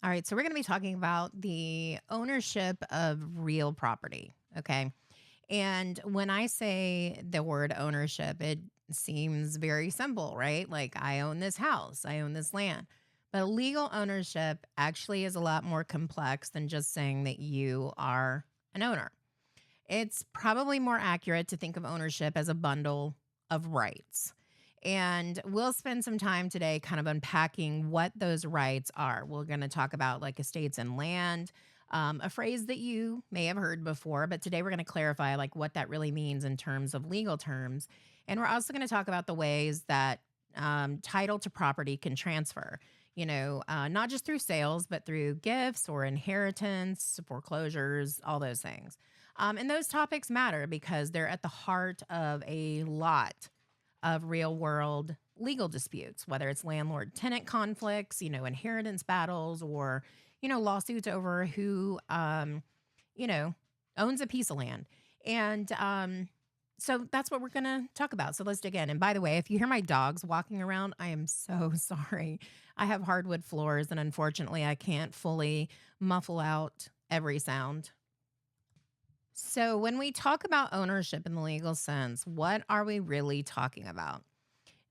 All right, so we're going to be talking about the ownership of real property. Okay. And when I say the word ownership, it seems very simple, right? Like I own this house, I own this land. But legal ownership actually is a lot more complex than just saying that you are an owner. It's probably more accurate to think of ownership as a bundle of rights. And we'll spend some time today kind of unpacking what those rights are. We're going to talk about like estates and land, a phrase that you may have heard before, but today we're going to clarify like what that really means in terms of legal terms. And we're also going to talk about the ways that title to property can transfer. Not just through sales, but through gifts or inheritance, foreclosures, all those things. And those topics matter because they're at the heart of a lot of real world legal disputes, whether it's landlord tenant conflicts, inheritance battles, or, lawsuits over who, you know, owns a piece of land. And so that's what we're going to talk about. So let's dig in. And by the way, if you hear my dogs walking around, I am so sorry. I have hardwood floors, and unfortunately, I can't fully muffle out every sound. So, when we talk about ownership in the legal sense, what are we really talking about?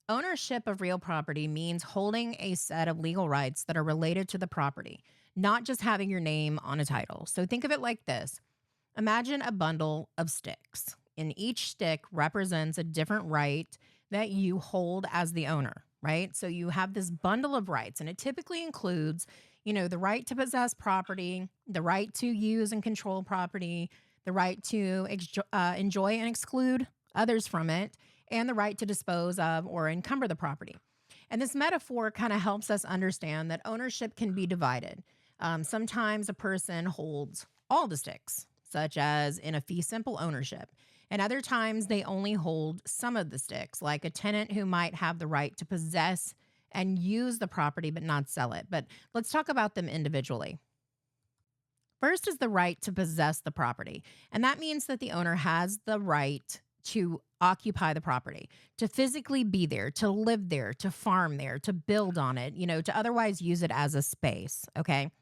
Ownership of real property means holding a set of legal rights that are related to the property, not just having your name on a title. So, think of it like this. Imagine a bundle of sticks, and each stick represents a different right that you hold as the owner, right? So, you have this bundle of rights, and it typically includes, the right to possess property, the right to use and control property, the right to enjoy and exclude others from it, and the right to dispose of or encumber the property. And this metaphor kind of helps us understand that ownership can be divided. Sometimes a person holds all the sticks, such as in a fee simple ownership. And other times they only hold some of the sticks, like a tenant who might have the right to possess and use the property but not sell it. But let's talk about them individually. First is the right to possess the property. And that means that the owner has the right to occupy the property, to physically be there, to live there, to farm there, to build on it, to otherwise use it as a space. Okay.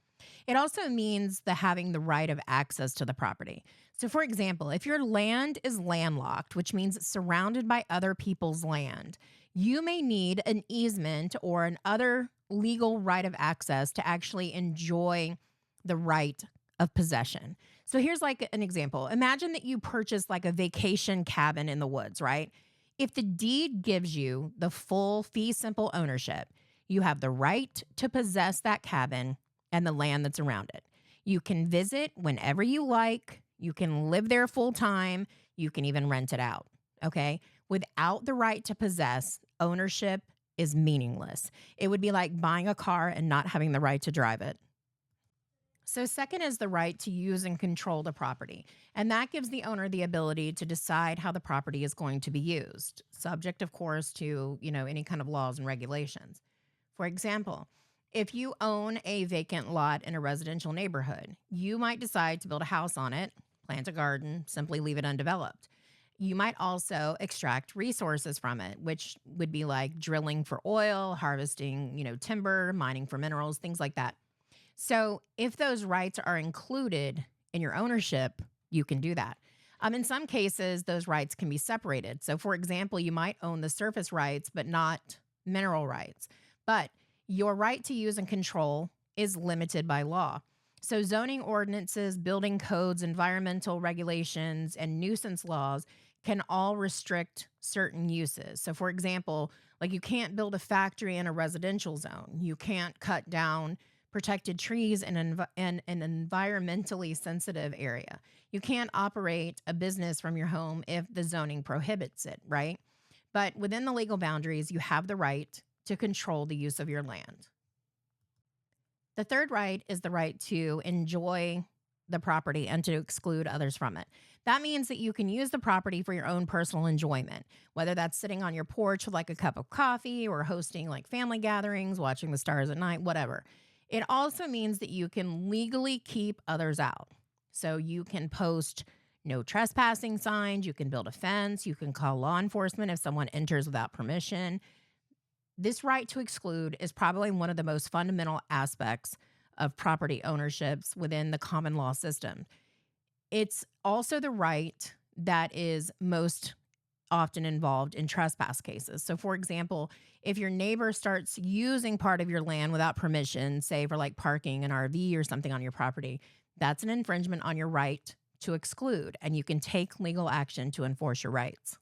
It also means the having the right of access to the property. So, for example, if your land is landlocked, which means it's surrounded by other people's land, you may need an easement or an other legal right of access to actually enjoy the right of possession. So here's like an example. Imagine that you purchase like a vacation cabin in the woods, right? If the deed gives you the full fee simple ownership, you have the right to possess that cabin and the land that's around it. You can visit whenever you like. You can live there full time. You can even rent it out. Okay. Without the right to possess, ownership is meaningless. It would be like buying a car and not having the right to drive it. So, second is the right to use and control the property. And that gives the owner the ability to decide how the property is going to be used, subject, of course, to, any kind of laws and regulations. For example, if you own a vacant lot in a residential neighborhood, you might decide to build a house on it, plant a garden, simply leave it undeveloped. You might also extract resources from it, which would be like drilling for oil, harvesting, timber, mining for minerals, things like that. So if those rights are included in your ownership, you can do that. In some cases, those rights can be separated. So, for example, you might own the surface rights, but not mineral rights. But your right to use and control is limited by law. So, zoning ordinances, building codes, environmental regulations, and nuisance laws can all restrict certain uses. So, for example, like you can't build a factory in a residential zone, you can't cut down protected trees in an environmentally sensitive area. You can't operate a business from your home if the zoning prohibits it, right? But within the legal boundaries, you have the right to control the use of your land. The third right is the right to enjoy the property and to exclude others from it. That means that you can use the property for your own personal enjoyment, whether that's sitting on your porch with like a cup of coffee or hosting like family gatherings, watching the stars at night, whatever. It also means that you can legally keep others out. So you can post no trespassing signs, you can build a fence, you can call law enforcement if someone enters without permission. This right to exclude is probably one of the most fundamental aspects of property ownerships within the common law system. It's also the right that is most often involved in trespass cases. So, for example, if your neighbor starts using part of your land without permission, say for like parking an RV or something on your property, that's an infringement on your right to exclude, and you can take legal action to enforce your rights.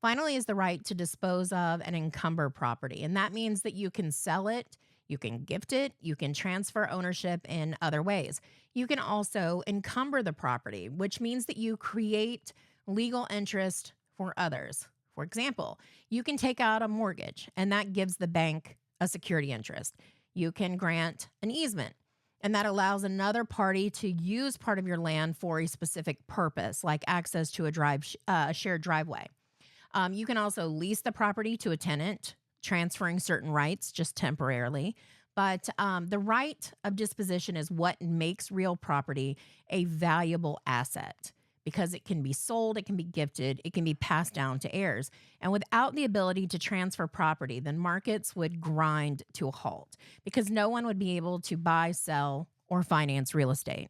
Finally, is the right to dispose of and encumber property. And that means that you can sell it, you can gift it, you can transfer ownership in other ways. You can also encumber the property, which means that you create legal interest for others. For example, you can take out a mortgage, and that gives the bank a security interest. You can grant an easement, and that allows another party to use part of your land for a specific purpose, like access to a shared driveway. You can also lease the property to a tenant, transferring certain rights just temporarily. But the right of disposition is what makes real property a valuable asset because it can be sold, it can be gifted, it can be passed down to heirs. And without the ability to transfer property, then markets would grind to a halt because no one would be able to buy, sell, or finance real estate.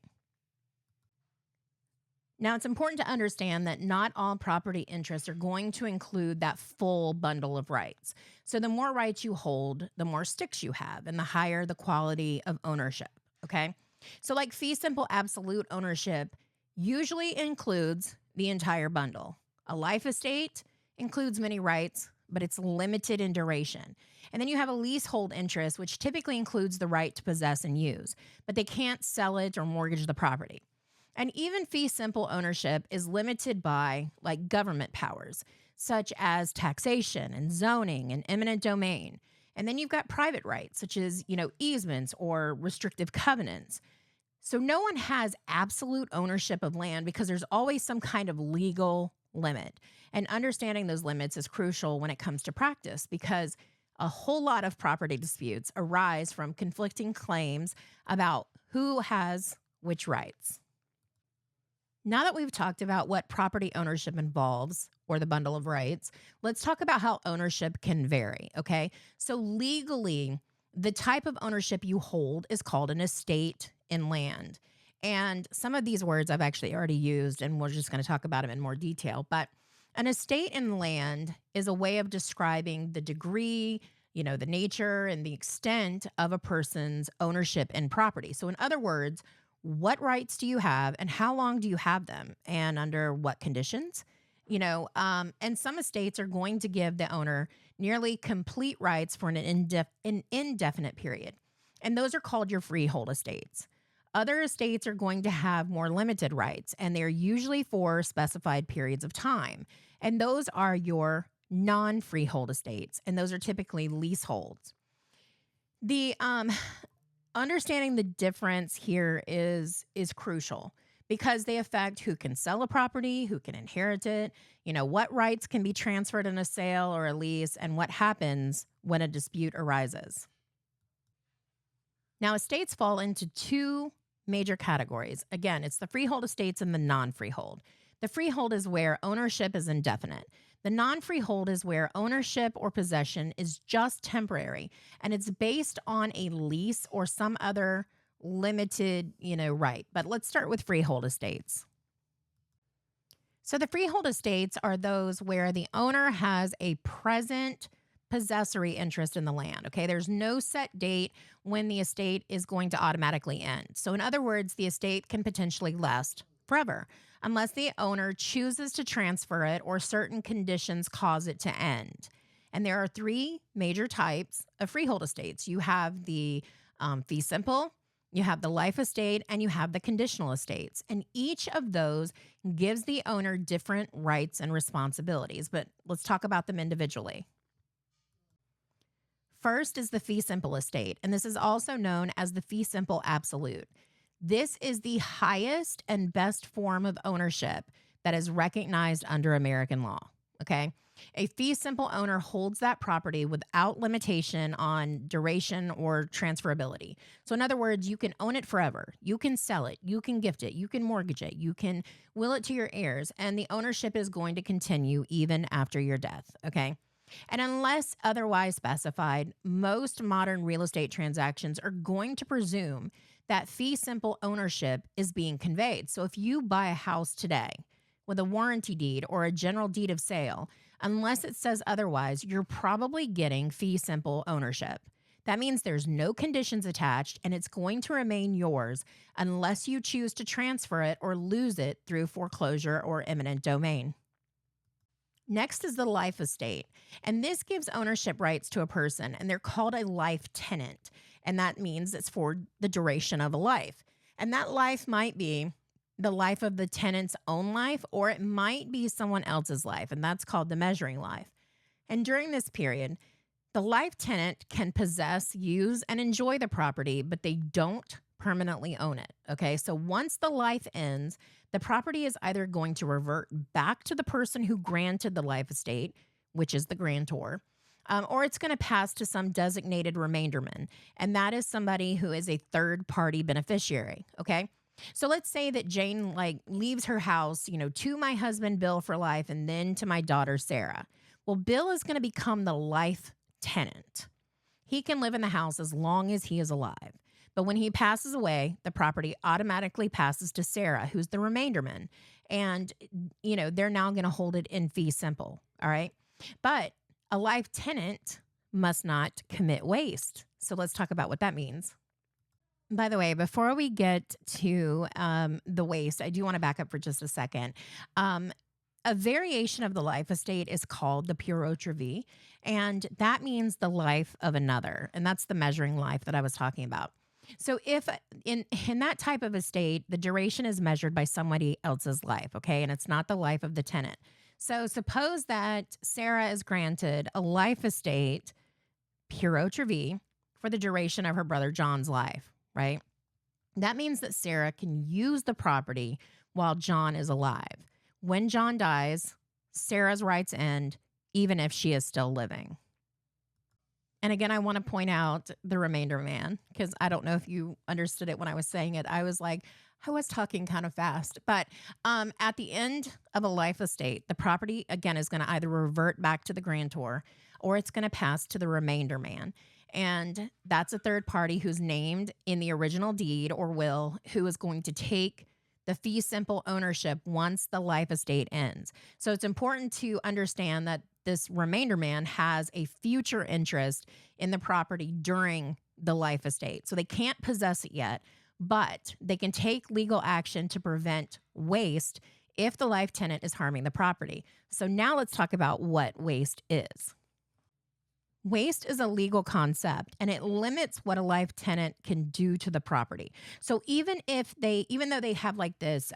Now, it's important to understand that not all property interests are going to include that full bundle of rights. So, the more rights you hold, the more sticks you have, and the higher the quality of ownership. Okay. So, like fee simple absolute ownership usually includes the entire bundle. A life estate includes many rights, but it's limited in duration. And then you have a leasehold interest, which typically includes the right to possess and use, but they can't sell it or mortgage the property. And even fee simple ownership is limited by like government powers, such as taxation and zoning and eminent domain. And then you've got private rights, such as, easements or restrictive covenants. So no one has absolute ownership of land because there's always some kind of legal limit. And understanding those limits is crucial when it comes to practice because a whole lot of property disputes arise from conflicting claims about who has which rights. Now that we've talked about what property ownership involves, or the bundle of rights, let's talk about how ownership can vary, okay? So, legally, the type of ownership you hold is called an estate in land. And some of these words I've actually already used, and we're just going to talk about them in more detail. But an estate in land is a way of describing the degree, the nature and the extent of a person's ownership in property. So, in other words, what rights do you have and how long do you have them and under what conditions? And some estates are going to give the owner nearly complete rights for an indefinite period. And those are called your freehold estates. Other estates are going to have more limited rights, and they're usually for specified periods of time. And those are your non-freehold estates, and those are typically leaseholds. The understanding the difference here is crucial because they affect who can sell a property, who can inherit it, what rights can be transferred in a sale or a lease, and what happens when a dispute arises. Now, estates fall into two major categories. Again, it's the freehold estates and the non-freehold. The freehold is where ownership is indefinite. The non-freehold is where ownership or possession is just temporary, and it's based on a lease or some other limited, right. But let's start with freehold estates. So the freehold estates are those where the owner has a present possessory interest in the land. Okay, there's no set date when the estate is going to automatically end. So in other words, the estate can potentially last forever unless the owner chooses to transfer it or certain conditions cause it to end. And there are three major types of freehold estates. You have the fee simple, you have the life estate, and you have the conditional estates. And each of those gives the owner different rights and responsibilities. But let's talk about them individually. First is the fee simple estate, and this is also known as the fee simple absolute. This is the highest and best form of ownership that is recognized under American law. Okay. A fee simple owner holds that property without limitation on duration or transferability. So, in other words, you can own it forever. You can sell it. You can gift it. You can mortgage it. You can will it to your heirs. And the ownership is going to continue even after your death. Okay. And unless otherwise specified, most modern real estate transactions are going to presume that fee simple ownership is being conveyed. So if you buy a house today with a warranty deed or a general deed of sale, unless it says otherwise, you're probably getting fee simple ownership. That means there's no conditions attached and it's going to remain yours unless you choose to transfer it or lose it through foreclosure or eminent domain. Next is the life estate. And this gives ownership rights to a person, and they're called a life tenant. And that means it's for the duration of a life. And that life might be the life of the tenant's own life, or it might be someone else's life. And that's called the measuring life. And during this period, the life tenant can possess, use, and enjoy the property, but they don't permanently own it. Okay. So once the life ends, the property is either going to revert back to the person who granted the life estate, which is the grantor, or it's going to pass to some designated remainderman. And that is somebody who is a third party beneficiary. Okay. So let's say that Jane like leaves her house, to my husband Bill for life and then to my daughter Sarah. Well, Bill is going to become the life tenant. He can live in the house as long as he is alive. But when he passes away, the property automatically passes to Sarah, who's the remainderman. And, they're now going to hold it in fee simple. All right. But a life tenant must not commit waste. So let's talk about what that means. By the way, before we get to the waste, I do want to back up for just a second. A variation of the life estate is called the pure autre vie, and that means the life of another. And that's the measuring life that I was talking about. So if in that type of estate, the duration is measured by somebody else's life, okay? And it's not the life of the tenant. So suppose that Sarah is granted a life estate, pure autre vie, for the duration of her brother John's life, right? That means that Sarah can use the property while John is alive. When John dies, Sarah's rights end, even if she is still living. And again, I want to point out the remainder man, because I don't know if you understood it when I was saying it. I was like, I was talking kind of fast. But at the end of a life estate, the property, again, is going to either revert back to the grantor or it's going to pass to the remainder man. And that's a third party who's named in the original deed or will, who is going to take the fee simple ownership once the life estate ends. So it's important to understand that this remainder man has a future interest in the property during the life estate. So they can't possess it yet, but they can take legal action to prevent waste if the life tenant is harming the property. So now let's talk about what waste is. Waste is a legal concept and it limits what a life tenant can do to the property. So even though they have like this,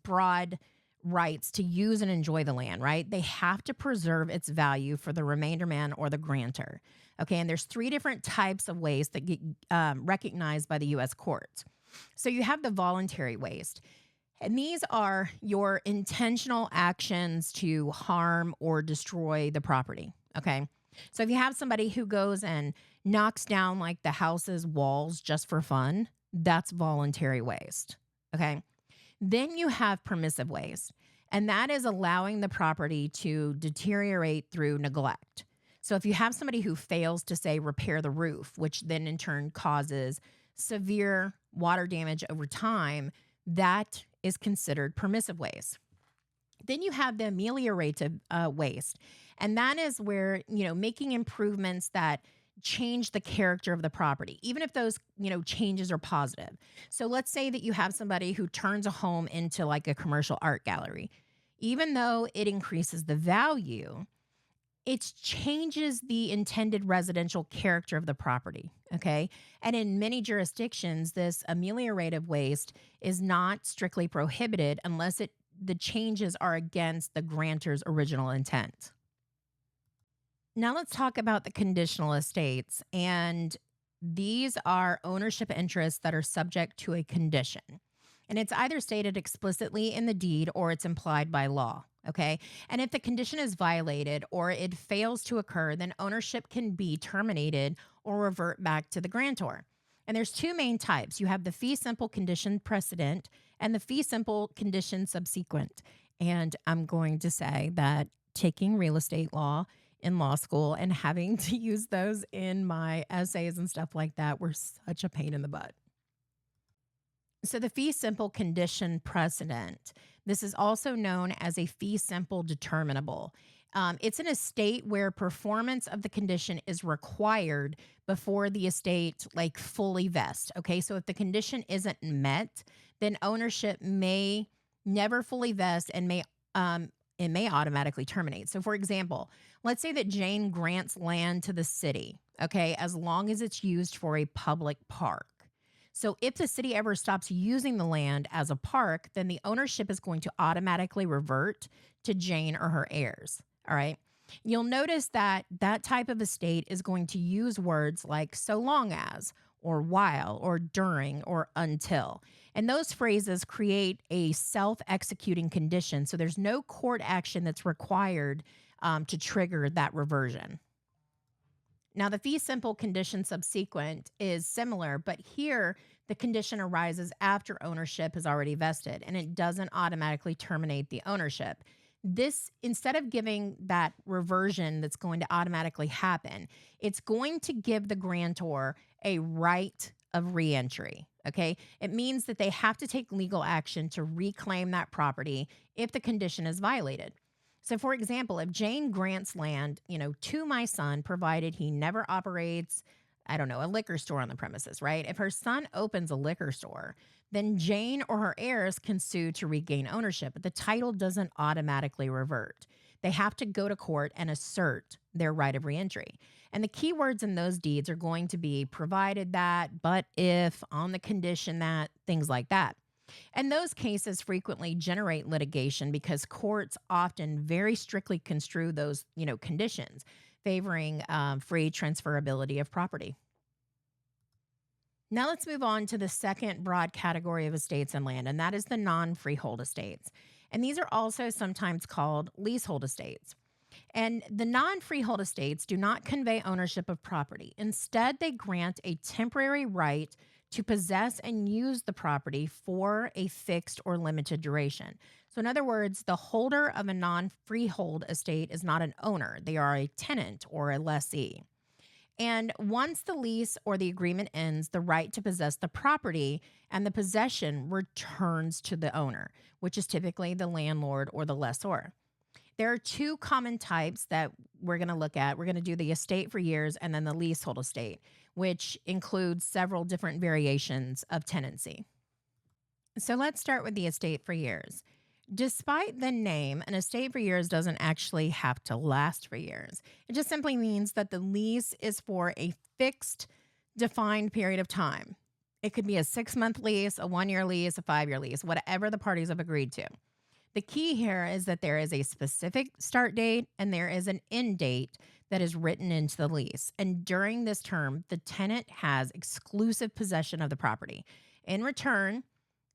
broad rights to use and enjoy the land, right? They have to preserve its value for the remainder man or the grantor. Okay. And there's three different types of waste that get recognized by the U.S. courts. So you have the voluntary waste. And these are your intentional actions to harm or destroy the property. Okay. So if you have somebody who goes and knocks down like the house's walls just for fun, that's voluntary waste. Okay. Then you have permissive waste, and that is allowing the property to deteriorate through neglect. So if you have somebody who fails to, say, repair the roof, which then in turn causes severe water damage over time, that is considered permissive waste. Then you have the ameliorative waste. And that is where, making improvements that change the character of the property, even if those, changes are positive. So let's say that you have somebody who turns a home into like a commercial art gallery. Even though it increases the value, it changes the intended residential character of the property. Okay. And in many jurisdictions, this ameliorative waste is not strictly prohibited unless the changes are against the grantor's original intent. Now let's talk about the conditional estates. And these are ownership interests that are subject to a condition. And it's either stated explicitly in the deed or it's implied by law. Okay. And if the condition is violated or it fails to occur, then ownership can be terminated or revert back to the grantor. And there's two main types. You have the fee simple condition precedent and the fee simple condition subsequent. And I'm going to say that taking real estate law in law school, and having to use those in my essays and stuff like that were such a pain in the butt. So, the fee simple condition precedent, this is also known as a fee simple determinable. It's an estate where performance of the condition is required before the estate like fully vests. Okay. So, if the condition isn't met, then ownership may never fully vest and it may automatically terminate. So, for example, let's say that Jane grants land to the city, okay, as long as it's used for a public park. So if the city ever stops using the land as a park, then the ownership is going to automatically revert to Jane or her heirs. All right. You'll notice that that type of estate is going to use words like so long as, or while, or during, or until. And those phrases create a self executing condition. So there's no court action that's required to trigger that reversion. Now, the fee simple condition subsequent is similar, but here the condition arises after ownership has already vested and it doesn't automatically terminate the ownership. This, instead of giving that reversion that's going to automatically happen, it's going to give the grantor a right of reentry. Okay. It means that they have to take legal action to reclaim that property if the condition is violated. So, for example, if Jane grants land, to my son, provided he never operates, I don't know, a liquor store on the premises, right? If her son opens a liquor store, then Jane or her heirs can sue to regain ownership, but the title doesn't automatically revert. They have to go to court and assert their right of reentry. And the key words in those deeds are going to be provided that, but if, on the condition that, things like that. And those cases frequently generate litigation because courts often very strictly construe those, conditions, favoring free transferability of property. Now let's move on to the second broad category of estates and land, and that is the non-freehold estates. And these are also sometimes called leasehold estates. And the non freehold estates do not convey ownership of property. Instead, they grant a temporary right to possess and use the property for a fixed or limited duration. So, in other words, the holder of a non freehold estate is not an owner, they are a tenant or a lessee. And once the lease or the agreement ends, the right to possess the property and the possession returns to the owner, which is typically the landlord or the lessor. There are two common types that we're going to look at. We're going to do the estate for years and then the leasehold estate, which includes several different variations of tenancy. So let's start with the estate for years. Despite the name, an estate for years doesn't actually have to last for years. It just simply means that the lease is for a fixed, defined period of time. It could be a 6-month lease, a 1-year lease, a 5-year lease, whatever the parties have agreed to. The key here is that there is a specific start date and there is an end date that is written into the lease. And during this term, the tenant has exclusive possession of the property. In return,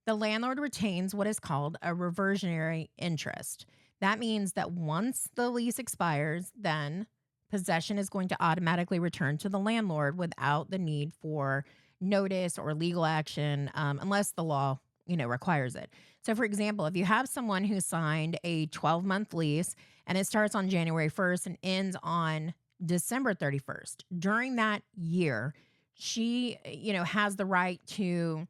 the landlord retains what is called a reversionary interest. That means that once the lease expires, then possession is going to automatically return to the landlord without the need for notice or legal action, unless the law, requires it. So, for example, if you have someone who signed a 12-month lease and it starts on January 1st and ends on December 31st, during that year, she, has the right to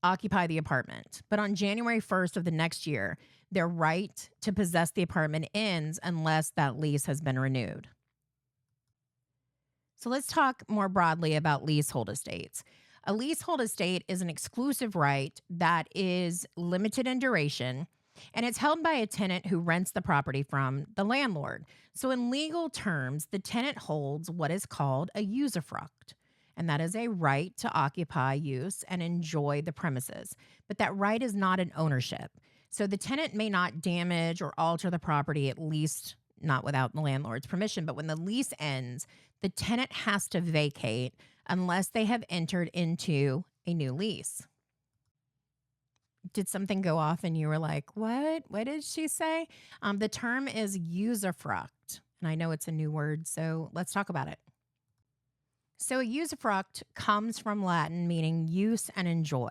occupy the apartment. But on January 1st of the next year, their right to possess the apartment ends unless that lease has been renewed. So let's talk more broadly about leasehold estates. A leasehold estate is an exclusive right that is limited in duration, and it's held by a tenant who rents the property from the landlord. So in legal terms, the tenant holds what is called a usufruct, and that is a right to occupy, use, and enjoy the premises. But that right is not an ownership. So the tenant may not damage or alter the property, at least not without the landlord's permission. But when the lease ends, the tenant has to vacate unless they have entered into a new lease. Did something go off and you were like, what? What did she say? The term is usufruct. And I know it's a new word, so let's talk about it. So a usufruct comes from Latin meaning use and enjoy.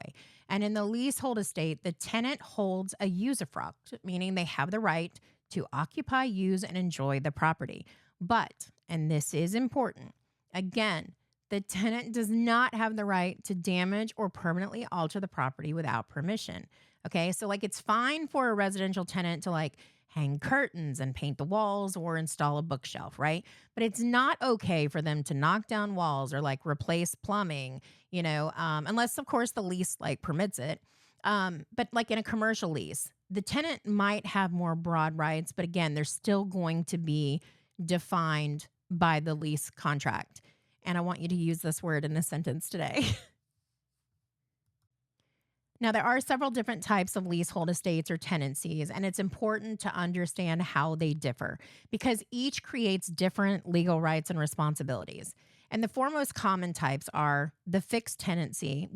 And in the leasehold estate, the tenant holds a usufruct, meaning they have the right to occupy, use, and enjoy the property. But, and this is important, again, the tenant does not have the right to damage or permanently alter the property without permission. Okay, so like it's fine for a residential tenant to like hang curtains and paint the walls or install a bookshelf, right? But it's not okay for them to knock down walls or like replace plumbing, unless of course the lease like permits it. But like in a commercial lease, the tenant might have more broad rights, but again, they're still going to be defined by the lease contract. And I want you to use this word in this sentence today. Now, there are several different types of leasehold estates or tenancies, and it's important to understand how they differ because each creates different legal rights and responsibilities. And the four most common types are the fixed tenancy,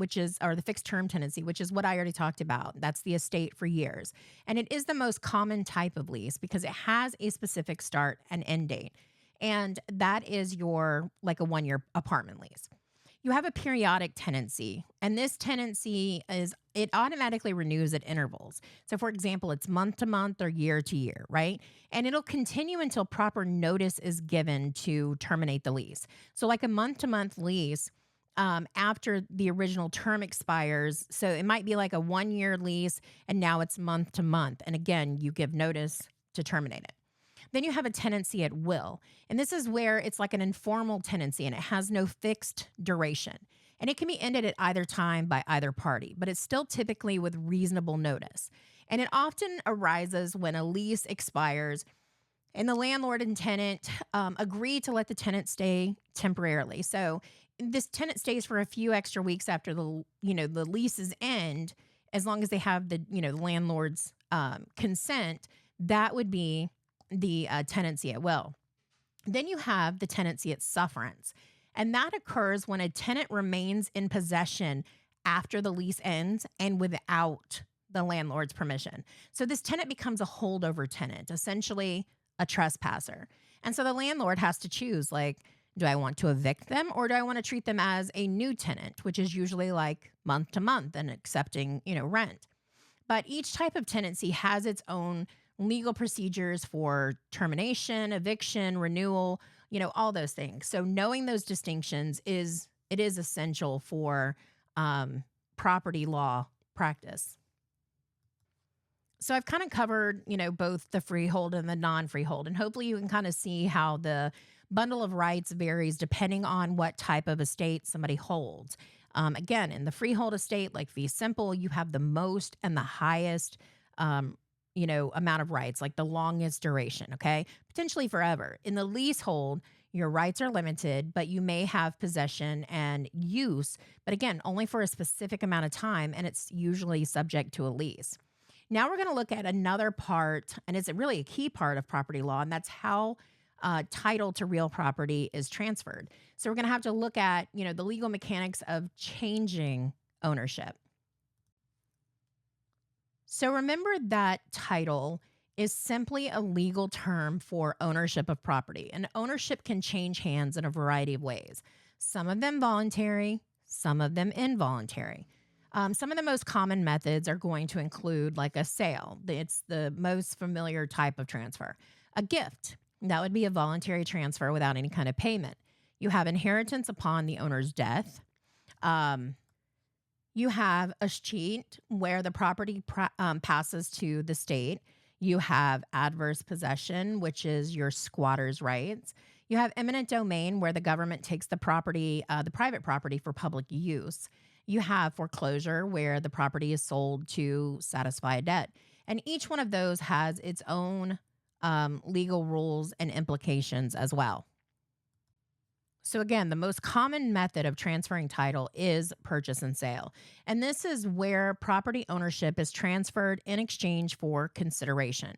or the fixed term tenancy, which is what I already talked about. That's the estate for years. And it is the most common type of lease because it has a specific start and end date. And that is your like a 1 year apartment lease. You have a periodic tenancy, and this tenancy it automatically renews at intervals. So, for example, it's month to month or year to year, right? And it'll continue until proper notice is given to terminate the lease. So, like a month to month lease, after the original term expires, so it might be like a 1 year lease, and now it's month to month. And again, you give notice to terminate it. Then you have a tenancy at will. And this is where it's like an informal tenancy and it has no fixed duration. And it can be ended at either time by either party, but it's still typically with reasonable notice. And it often arises when a lease expires and the landlord and tenant agree to let the tenant stay temporarily. So this tenant stays for a few extra weeks after the lease's end, as long as they have the landlord's consent. That would be the tenancy at will. Then you have the tenancy at sufferance. And that occurs when a tenant remains in possession after the lease ends and without the landlord's permission. So this tenant becomes a holdover tenant, essentially a trespasser. And so the landlord has to choose, like, do I want to evict them or do I want to treat them as a new tenant, which is usually like month to month and accepting, rent. But each type of tenancy has its own legal procedures for termination, eviction, renewal, all those things. So knowing those distinctions is essential for property law practice. So I've kind of covered, both the freehold and the non-freehold, and hopefully you can kind of see how the bundle of rights varies depending on what type of estate somebody holds. Again, in the freehold estate, like fee simple, you have the most and the highest amount of rights, like the longest duration, okay? Potentially forever. In the leasehold, your rights are limited, but you may have possession and use, but again, only for a specific amount of time, and it's usually subject to a lease. Now we're going to look at another part, and it's really a key part of property law, and that's how title to real property is transferred. So we're going to have to look at, the legal mechanics of changing ownership. So remember that title is simply a legal term for ownership of property, and ownership can change hands in a variety of ways. Some of them voluntary, some of them involuntary. Some of the most common methods are going to include like a sale. It's the most familiar type of transfer. A gift, that would be a voluntary transfer without any kind of payment. You have inheritance upon the owner's death. You have a escheat where the property passes to the state. You have adverse possession, which is your squatter's rights. You have eminent domain where the government takes the property, the private property for public use. You have foreclosure where the property is sold to satisfy a debt. And each one of those has its own legal rules and implications as well. So again, the most common method of transferring title is purchase and sale. And this is where property ownership is transferred in exchange for consideration.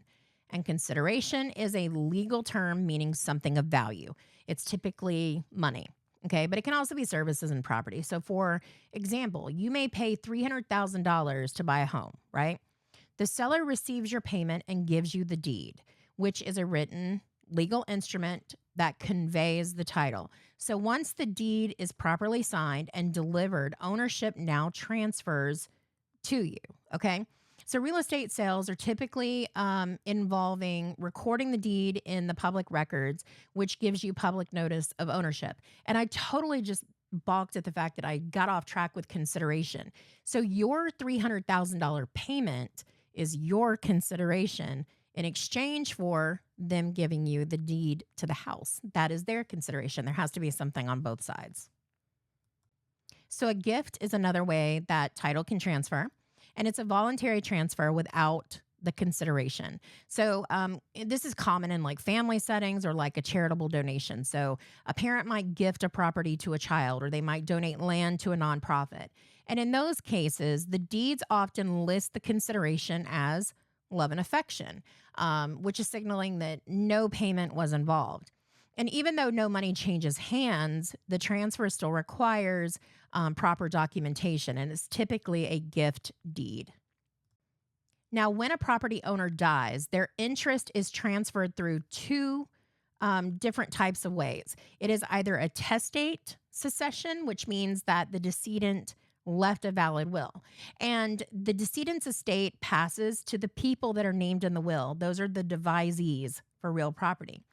And consideration is a legal term meaning something of value. It's typically money, okay? But it can also be services and property. So for example, you may pay $300,000 to buy a home, right? The seller receives your payment and gives you the deed, which is a written legal instrument that conveys the title. So once the deed is properly signed and delivered, ownership now transfers to you, okay? So, real estate sales are typically involving recording the deed in the public records, which gives you public notice of ownership. And I totally just balked at the fact that I got off track with consideration. So, your $300,000 payment is your consideration in exchange for them giving you the deed to the house. That is their consideration. There has to be something on both sides. So, a gift is another way that title can transfer, and it's a voluntary transfer without the consideration. So, this is common in like family settings or like a charitable donation. So, a parent might gift a property to a child, or they might donate land to a nonprofit. And in those cases, the deeds often list the consideration as love and affection, which is signaling that no payment was involved. And even though no money changes hands, the transfer still requires proper documentation, and it's typically a gift deed. Now, when a property owner dies, their interest is transferred through two different types of ways. It is either a testate succession, which means that the decedent left a valid will, and the decedent's estate passes to the people that are named in the will. Those are the devisees for real property.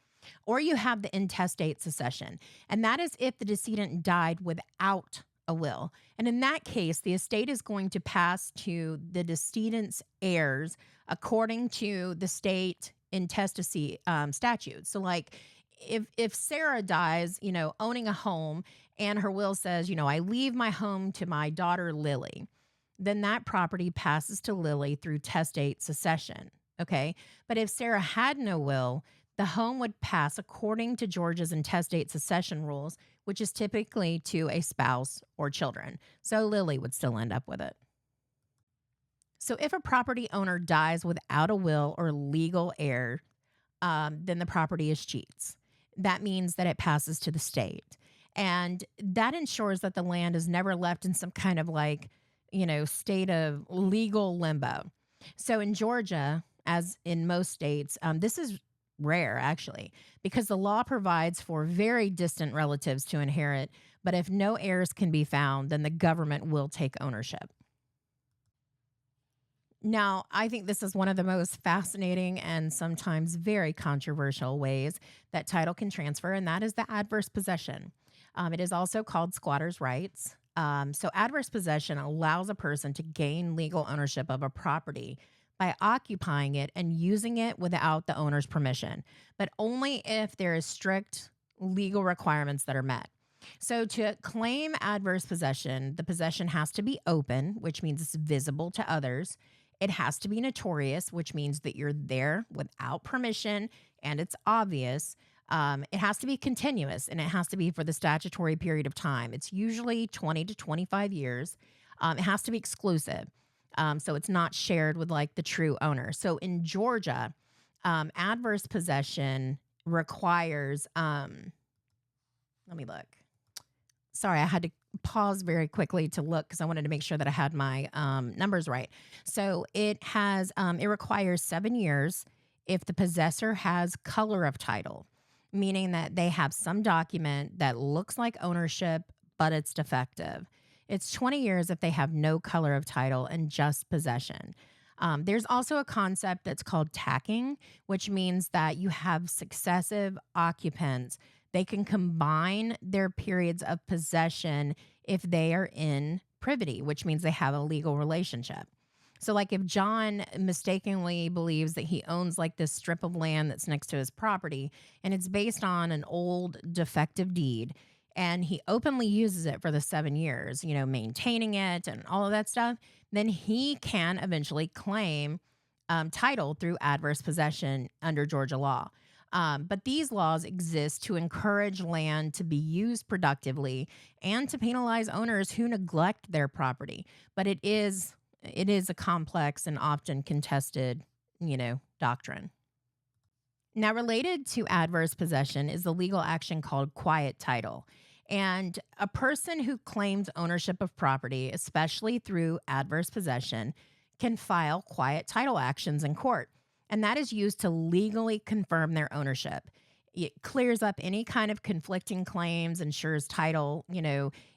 Or you have the intestate succession, and that is if the decedent died without a will. And in that case, the estate is going to pass to the decedent's heirs according to the state intestacy statute. So, like, if Sarah dies, owning a home, and her will says, I leave my home to my daughter Lily, then that property passes to Lily through testate succession. Okay. But if Sarah had no will, the home would pass according to Georgia's intestate succession rules, which is typically to a spouse or children. So Lily would still end up with it. So if a property owner dies without a will or legal heir, then the property is cheats. That means that it passes to the state. And that ensures that the land is never left in some kind of like, state of legal limbo. So in Georgia, as in most states, this is rare actually, because the law provides for very distant relatives to inherit. But if no heirs can be found, then the government will take ownership. Now, I think this is one of the most fascinating and sometimes very controversial ways that title can transfer, and that is the adverse possession. It is also called squatter's rights. So, adverse possession allows a person to gain legal ownership of a property by occupying it and using it without the owner's permission, but only if there is strict legal requirements that are met. So, to claim adverse possession, the possession has to be open, which means it's visible to others. It has to be notorious, which means that you're there without permission and it's obvious. It has to be continuous, and it has to be for the statutory period of time. It's usually 20 to 25 years. It has to be exclusive. So it's not shared with like the true owner. So in Georgia, adverse possession requires, let me look. Sorry, I had to pause very quickly to look because I wanted to make sure that I had my numbers right. So it requires 7 years if the possessor has color of title, meaning that they have some document that looks like ownership, but it's defective. It's 20 years if they have no color of title and just possession. There's also a concept that's called tacking, which means that you have successive occupants. They can combine their periods of possession if they are in privity, which means they have a legal relationship. So, like if John mistakenly believes that he owns like this strip of land that's next to his property, and it's based on an old defective deed, and he openly uses it for the 7 years, maintaining it and all of that stuff, then he can eventually claim title through adverse possession under Georgia law. But these laws exist to encourage land to be used productively and to penalize owners who neglect their property. But it is a complex and often contested, doctrine. Now, related to adverse possession is the legal action called quiet title. And a person who claims ownership of property, especially through adverse possession, can file quiet title actions in court. And that is used to legally confirm their ownership. It clears up any kind of conflicting claims, ensures title,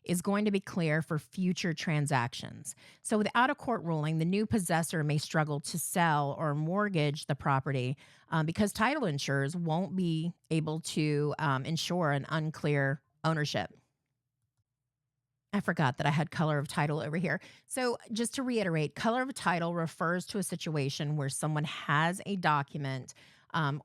is going to be clear for future transactions. So without a court ruling, the new possessor may struggle to sell or mortgage the property because title insurers won't be able to ensure an unclear ownership. I forgot that I had color of title over here. So, just to reiterate, color of title refers to a situation where someone has a document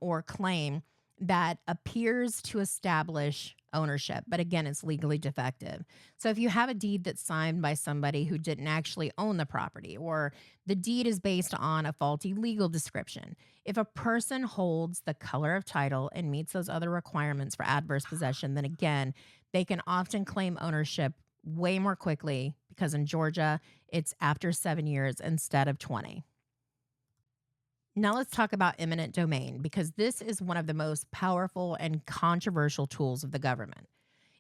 or claim that appears to establish ownership, but again, it's legally defective. So, if you have a deed that's signed by somebody who didn't actually own the property, or the deed is based on a faulty legal description, if a person holds the color of title and meets those other requirements for adverse possession, then again, they can often claim ownership way more quickly because in Georgia, it's after 7 years instead of 20. Now, let's talk about eminent domain because this is one of the most powerful and controversial tools of the government.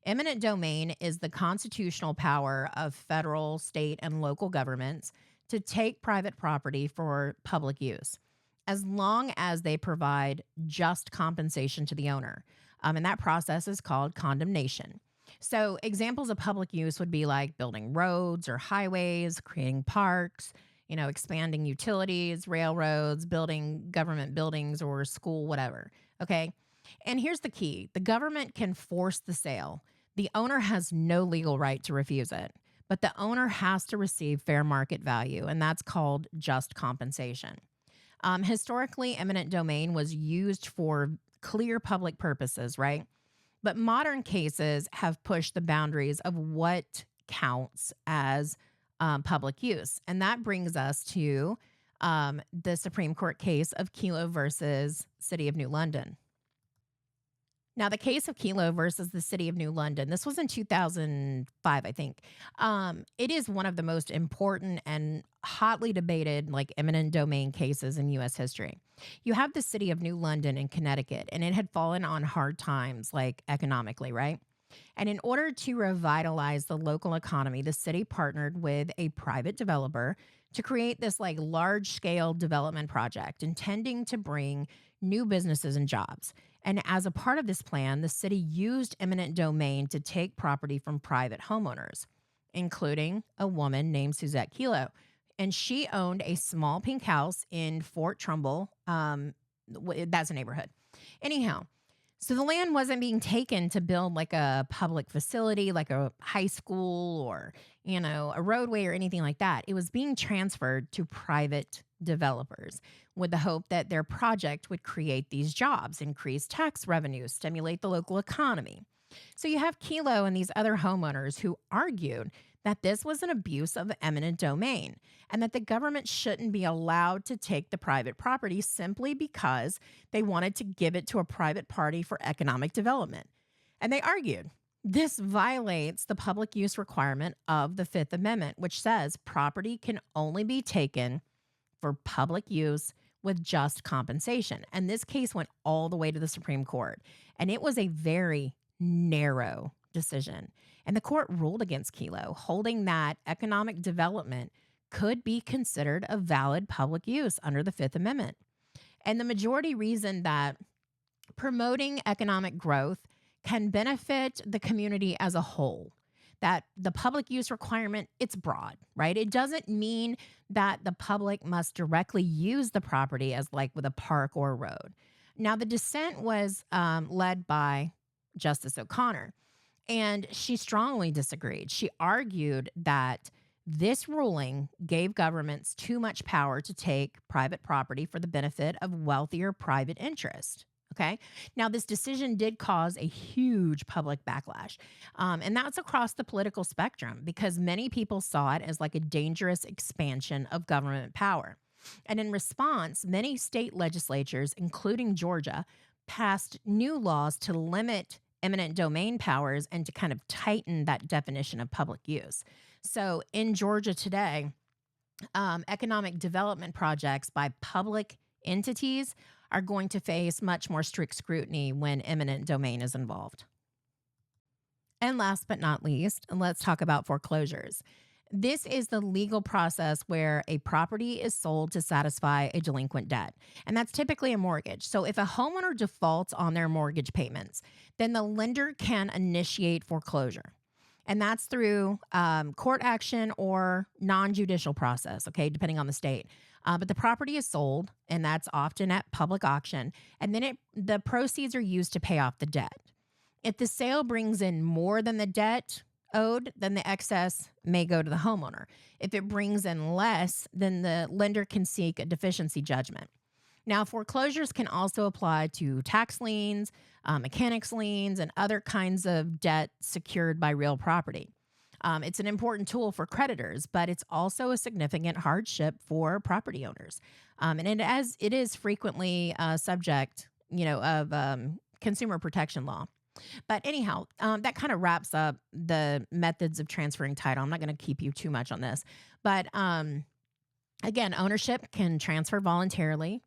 Eminent domain is the constitutional power of federal, state, and local governments to take private property for public use, as long as they provide just compensation to the owner. And that process is called condemnation. So, examples of public use would be like building roads or highways, creating parks, expanding utilities, railroads, building government buildings or school, whatever. Okay. And here's the key: the government can force the sale. The owner has no legal right to refuse it, but the owner has to receive fair market value, and that's called just compensation. Historically, eminent domain was used for clear public purposes, right? But modern cases have pushed the boundaries of what counts as public use. And that brings us to the Supreme Court case of Kelo versus City of New London. Now, the case of Kelo versus the City of New London, this was in 2005, I think. It is one of the most important and hotly debated, like eminent domain cases in U.S. history. You have the City of New London in Connecticut, and it had fallen on hard times, like economically, right? And in order to revitalize the local economy, the city partnered with a private developer to create this like large scale development project intending to bring new businesses and jobs. And as a part of this plan, the city used eminent domain to take property from private homeowners, including a woman named Suzette Kelo. And she owned a small pink house in Fort Trumbull. That's a neighborhood. Anyhow, so the land wasn't being taken to build like a public facility, like a high school or, a roadway or anything like that. It was being transferred to private developers with the hope that their project would create these jobs, increase tax revenues, stimulate the local economy. So you have Kelo and these other homeowners who argued that this was an abuse of eminent domain and that the government shouldn't be allowed to take the private property simply because they wanted to give it to a private party for economic development. And they argued this violates the public use requirement of the Fifth Amendment, which says property can only be taken for public use with just compensation. And this case went all the way to the Supreme Court, and it was a very narrow decision. And the court ruled against Kelo, holding that economic development could be considered a valid public use under the Fifth Amendment. And the majority reasoned that promoting economic growth can benefit the community as a whole. That the public use requirement, it's broad, right? It doesn't mean that the public must directly use the property as like with a park or a road. Now, the dissent was led by Justice O'Connor, and she strongly disagreed. She argued that this ruling gave governments too much power to take private property for the benefit of wealthier private interest. Okay. Now, this decision did cause a huge public backlash. And that's across the political spectrum because many people saw it as like a dangerous expansion of government power. And in response, many state legislatures, including Georgia, passed new laws to limit eminent domain powers and to kind of tighten that definition of public use. So in Georgia today, economic development projects by public entities are going to face much more strict scrutiny when eminent domain is involved. And last but not least, let's talk about foreclosures. This is the legal process where a property is sold to satisfy a delinquent debt. And that's typically a mortgage. So if a homeowner defaults on their mortgage payments, then the lender can initiate foreclosure. And that's through court action or non judicial process, okay, depending on the state. But the property is sold, and that's often at public auction. And then the proceeds are used to pay off the debt. If the sale brings in more than the debt owed, then the excess may go to the homeowner. If it brings in less, then the lender can seek a deficiency judgment. Now, foreclosures can also apply to tax liens, mechanics liens, and other kinds of debt secured by real property. It's an important tool for creditors, but it's also a significant hardship for property owners. It is frequently subject, of consumer protection law. But anyhow, that kind of wraps up the methods of transferring title. I'm not going to keep you too much on this, but again, ownership can transfer voluntarily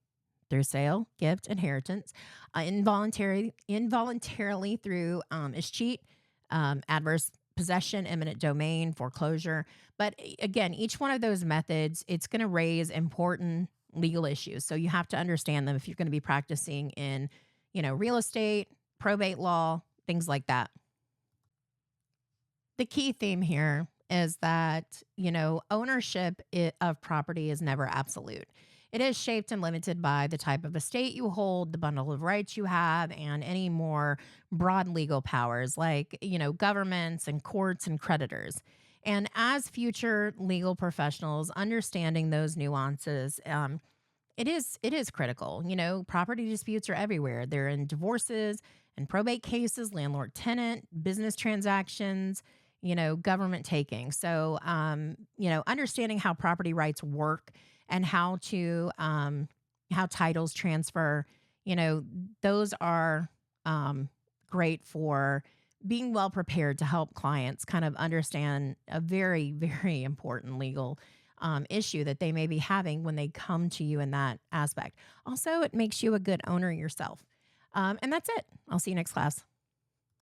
through sale, gift, inheritance, involuntarily through escheat, adverse possession, eminent domain, foreclosure. But again, each one of those methods, it's going to raise important legal issues. So you have to understand them if you're going to be practicing in, real estate, probate law, things like that. The key theme here is that, ownership of property is never absolute. It is shaped and limited by the type of estate you hold, the bundle of rights you have, and any more broad legal powers like, governments and courts and creditors. And as future legal professionals, understanding those nuances, it is critical. Property disputes are everywhere. They're in divorces and probate cases, landlord tenant, business transactions, government taking. So, understanding how property rights work and how titles transfer, those are great for being well prepared to help clients kind of understand a very, very important legal issue that they may be having when they come to you in that aspect. Also, it makes you a good owner yourself. And that's it. I'll see you next class.